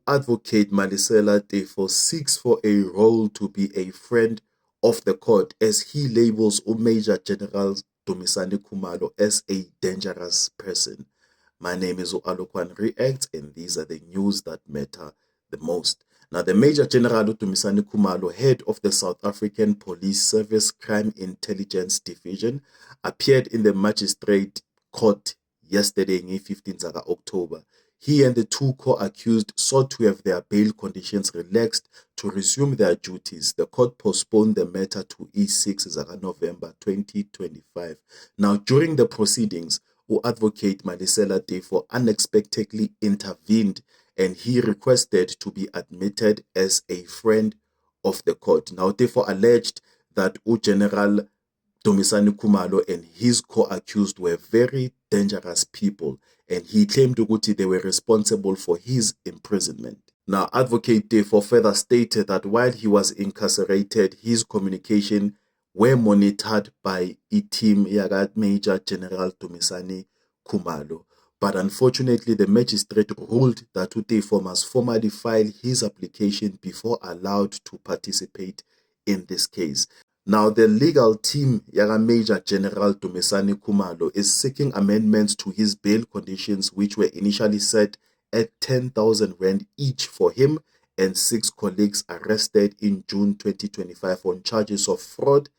Advocate Malisela Tefo seeks for a role to be a friend of the court as he labels Major General Dumisani Khumalo as a dangerous person. My name is Alokwan Reacts, and these are the news that matter the most. Now, the Major General Dumisani Khumalo, head of the South African Police Service Crime Intelligence Division, appeared in the magistrate court yesterday, 15th October. He and the two co-accused sought to have their bail conditions relaxed to resume their duties. The court postponed the matter to E6 November 2025. Now, during the proceedings, Advocate Malisela Tefo unexpectedly intervened and he requested to be admitted as a friend of the court. Now, Tefo alleged that General Dumisani Khumalo and his co-accused were very dangerous people, and he claimed that they were responsible for his imprisonment. Now, Advocate Tefo further stated that while he was incarcerated, his communication were monitored by a team Yagat Major General Dumisani Khumalo. But unfortunately, the magistrate ruled that Tefo must formally file his application before allowed to participate in this case. Now, the legal team, Yaga Major General Dumisani Khumalo, is seeking amendments to his bail conditions, which were initially set at 10,000 Rand each for him and 6 colleagues arrested in June 2025 on charges of fraud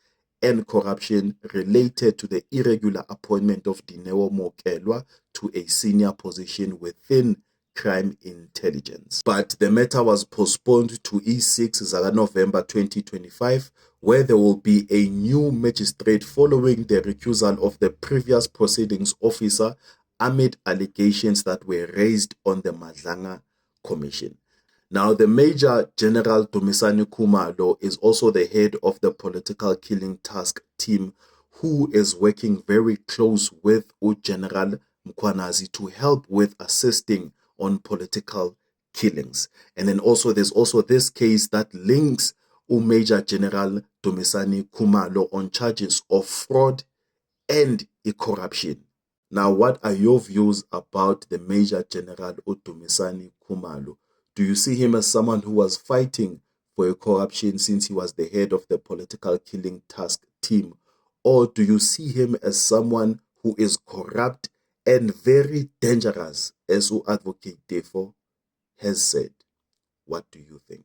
and corruption related to the irregular appointment of Dineo Mokelwa to a senior position within crime intelligence. But the matter was postponed to E6 November 2025, where there will be a new magistrate following the recusal of the previous proceedings officer amid allegations that were raised on the Madlanga Commission. Now, the Major General Dumisani Khumalo is also the head of the political killing task team, who is working very close with General Mkhwanazi to help with assisting on political killings. And then also there's also this case that links Major General Dumisani Khumalo on charges of fraud and corruption. Now, what are your views about the Major General Dumisani Khumalo? Do you see him as someone who was fighting for corruption since he was the head of the political killing task team? Or do you see him as someone who is corrupt and very dangerous, as Advocate Tefo has said? What do you think?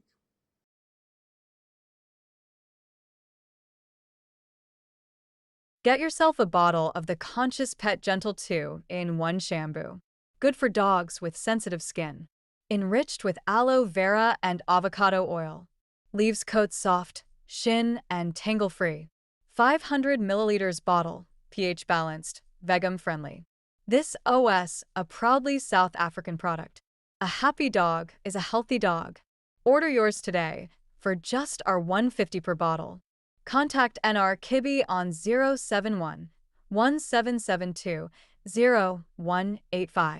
Get yourself a bottle of the Conscious Pet Gentle 2 in 1 shampoo. Good for dogs with sensitive skin. Enriched with aloe vera and avocado oil. Leaves coat soft, shin, and tangle-free. 500 milliliters bottle, pH balanced, vegan friendly. This OS, a proudly South African product. A happy dog is a healthy dog. Order yours today for just our $150 per bottle. Contact NR Kibbe on 071 1772 0185.